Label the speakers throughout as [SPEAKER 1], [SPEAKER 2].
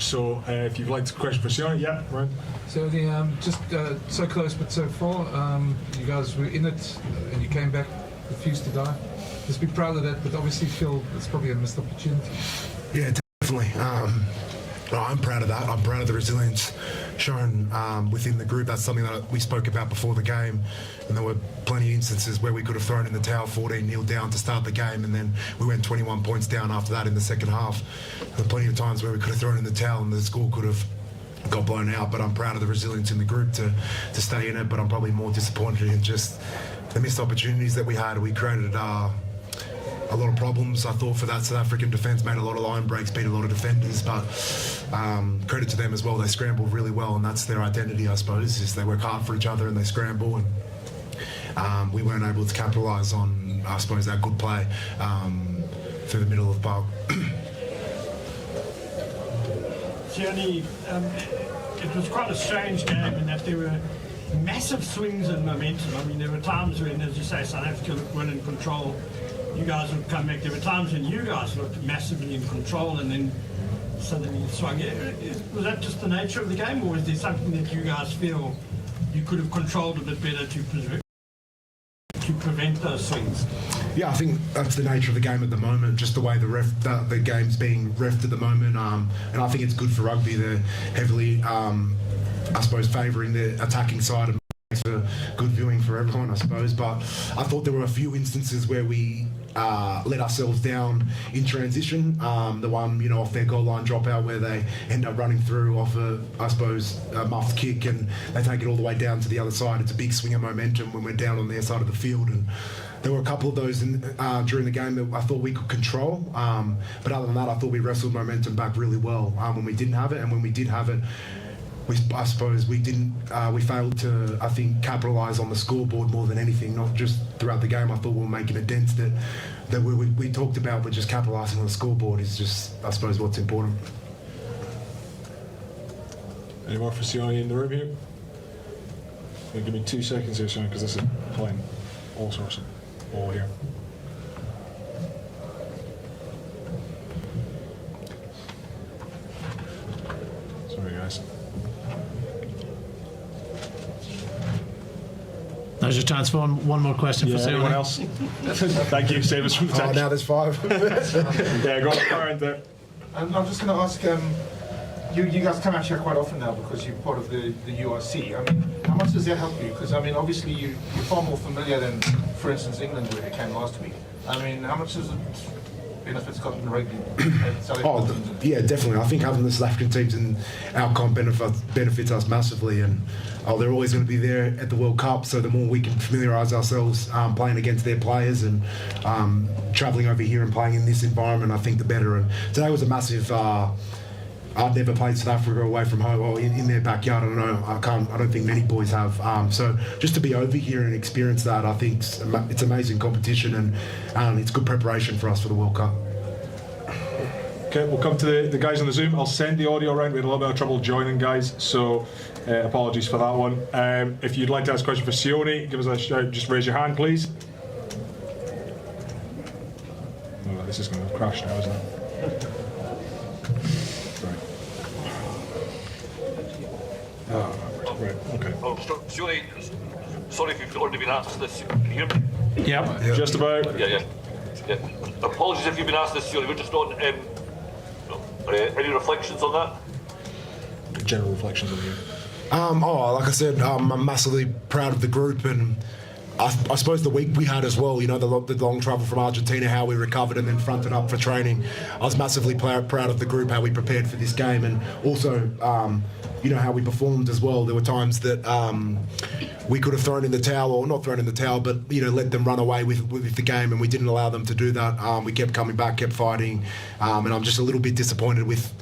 [SPEAKER 1] So if you'd like to question for Sione, yeah, right.
[SPEAKER 2] So just so close but so far. You guys were in it and you came back, refused to die. Just be proud of that, but obviously feel it's probably a missed opportunity.
[SPEAKER 3] Yeah, definitely. I'm proud of that. I'm proud of the resilience shown within the group. That's something that we spoke about before the game, and there were plenty of instances where we could have thrown in the towel 14-0 down to start the game, and then we went 21 points down after that in the second half. There were plenty of times where we could have thrown in the towel and the score could have got blown out, but I'm proud of the resilience in the group to stay in it, but I'm probably more disappointed in just the missed opportunities that we had. We created a lot of problems, I thought, for that South African defence, made a lot of line breaks, beat a lot of defenders, but credit to them as well. They scrambled really well, and that's their identity, I suppose, is they work hard for each other and they scramble, and we weren't able to capitalise on, I suppose, that good play through the middle of the park.
[SPEAKER 4] Sione, it was quite a strange game in that there were massive swings in momentum. I mean, there were times when, as you say, South Africa looked well in control. You guys would come back. There were times when you guys looked massively in control and then suddenly it swung. Was that just the nature of the game, or is there something that you guys feel you could have controlled a bit better to prevent those swings?
[SPEAKER 3] Yeah, I think that's the nature of the game at the moment, just the way the game's being reffed at the moment, and I think it's good for rugby. They're heavily, I suppose, favouring the attacking side and makes for good viewing for everyone, I suppose. But I thought there were a few instances where we let ourselves down in transition. The one, off their goal line dropout where they end up running through off a muffed kick and they take it all the way down to the other side. It's a big swing of momentum when we're down on their side of the field, and there were a couple of those during the game that I thought we could control. But other than that, I thought we wrestled momentum back really well when we didn't have it, and when we did have it, I suppose we didn't. We failed to, I think, capitalise on the scoreboard more than anything. Not just throughout the game. I thought we were making a dent that we talked about, but just capitalising on the scoreboard is just, I suppose, what's important.
[SPEAKER 1] Any more for Sione in the room here? Give me 2 seconds here, Sione, because this is playing all sorts of ball here. Sorry, guys.
[SPEAKER 5] There's your chance for one more question for Sione.
[SPEAKER 1] Anyone else? Thank you. Save us from the text.
[SPEAKER 3] Now there's 5.
[SPEAKER 1] Yeah, go on. Right there.
[SPEAKER 6] I'm just going to ask, you guys come out here quite often now because you're part of the URC. I mean, how much does that help you? Because, I mean, obviously you're far more familiar than, for instance, England, where they came last week. I mean, how much does it benefit Scotland rugby?
[SPEAKER 3] Yeah, definitely. I think having the South African teams in our comp benefits us massively, and they're always going to be there at the World Cup, so the more we can familiarise ourselves playing against their players and travelling over here and playing in this environment, I think the better. And today was a massive... I'd never played South Africa away from home or in their backyard. I don't think many boys have. So just to be over here and experience that, I think it's amazing competition, and it's good preparation for us for the World Cup.
[SPEAKER 1] Okay, we'll come to the guys on the Zoom. I'll send the audio around. We had a little bit of trouble joining, guys, so apologies for that one. If you'd like to ask a question for Sione, give us a shout. Just raise your hand, please. Oh, this is going to crash now, isn't it? Right, okay.
[SPEAKER 7] Sione, sorry if you've already been asked this. Can you hear me?
[SPEAKER 1] Yeah, just about.
[SPEAKER 7] Yeah. Apologies if you've been asked this, Sione. We're just on. Any reflections on that?
[SPEAKER 1] General reflections of you.
[SPEAKER 3] Like I said, I'm massively proud of the group, and I suppose the week we had as well, the long travel from Argentina, how we recovered and then fronted up for training. I was massively proud of the group, how we prepared for this game, and also, how we performed as well. There were times that we could have thrown in the towel, or not thrown in the towel, but, let them run away with the game, and we didn't allow them to do that. We kept coming back, kept fighting, and I'm just a little bit disappointed with...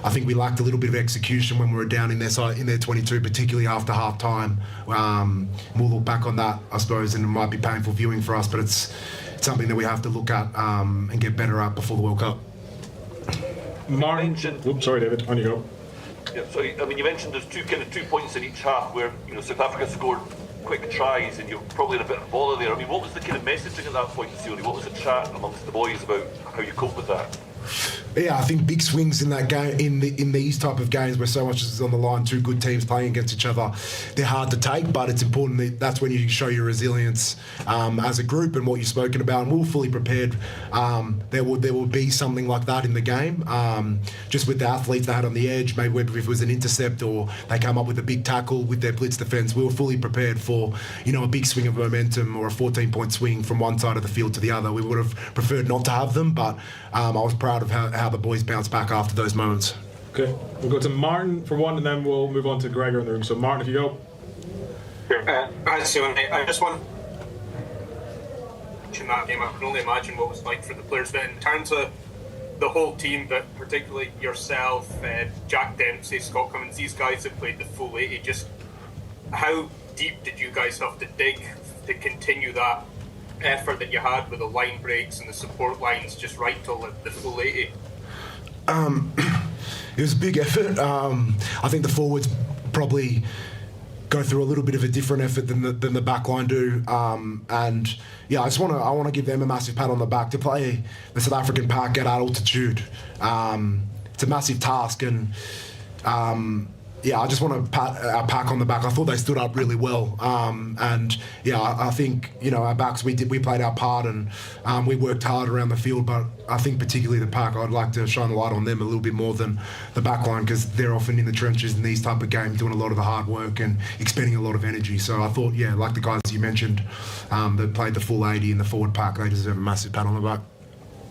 [SPEAKER 3] I think we lacked a little bit of execution when we were down in their side, in their 22, particularly after half time. We'll look back on that, I suppose, and it might be painful viewing for us, but it's something that we have to look at and get better at before the World Cup.
[SPEAKER 1] Martin, sorry, David, on you go.
[SPEAKER 7] Yeah, sorry. I mean, you mentioned there's 2 points in each half where South Africa scored quick tries, and you're probably in a bit of bother there. I mean, what was the kind of messaging at that point, Sione? What was the chat amongst the boys about how you cope with that?
[SPEAKER 3] Yeah, I think big swings in that game, in these type of games where so much is on the line, two good teams playing against each other, they're hard to take. But it's important that's when you show your resilience as a group and what you've spoken about. And we're fully prepared. There will be something like that in the game, just with the athletes they had on the edge. Maybe whether if it was an intercept or they come up with a big tackle with their blitz defence, we were fully prepared for a big swing of momentum or a 14-point swing from one side of the field to the other. We would have preferred not to have them, but I was proud of how the boys bounced back after those moments.
[SPEAKER 1] Okay, we'll go to Martin for one, and then we'll move on to Gregor in the room. So Martin, if you go.
[SPEAKER 8] Hi, Sione. I just want in that game, I can only imagine what it was like for the players. But in terms of the whole team, but particularly yourself, Jack Dempsey, Scott Cummins, these guys that played the full 80, just how deep did you guys have to dig to continue that effort that you had with the line breaks and the support lines just right till the full 80?
[SPEAKER 3] It was a big effort. I think the forwards probably go through a little bit of a different effort than the back line do. And yeah, I want to give them a massive pat on the back to play the South African pack at altitude. It's a massive task, and yeah, I just want to pat our pack on the back. I thought they stood up really well, and yeah, I think our backs we played our part, and we worked hard around the field. But I think particularly the pack, I'd like to shine the light on them a little bit more than the back line, because they're often in the trenches in these type of games, doing a lot of the hard work and expending a lot of energy. So I thought, yeah, like the guys you mentioned that played the full 80 in the forward pack, they deserve a massive pat on the back.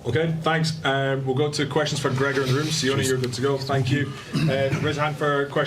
[SPEAKER 1] Okay, thanks. We'll go to questions for Gregor in the room. Sione, you're good to go. Thank you. Raise a hand for questions.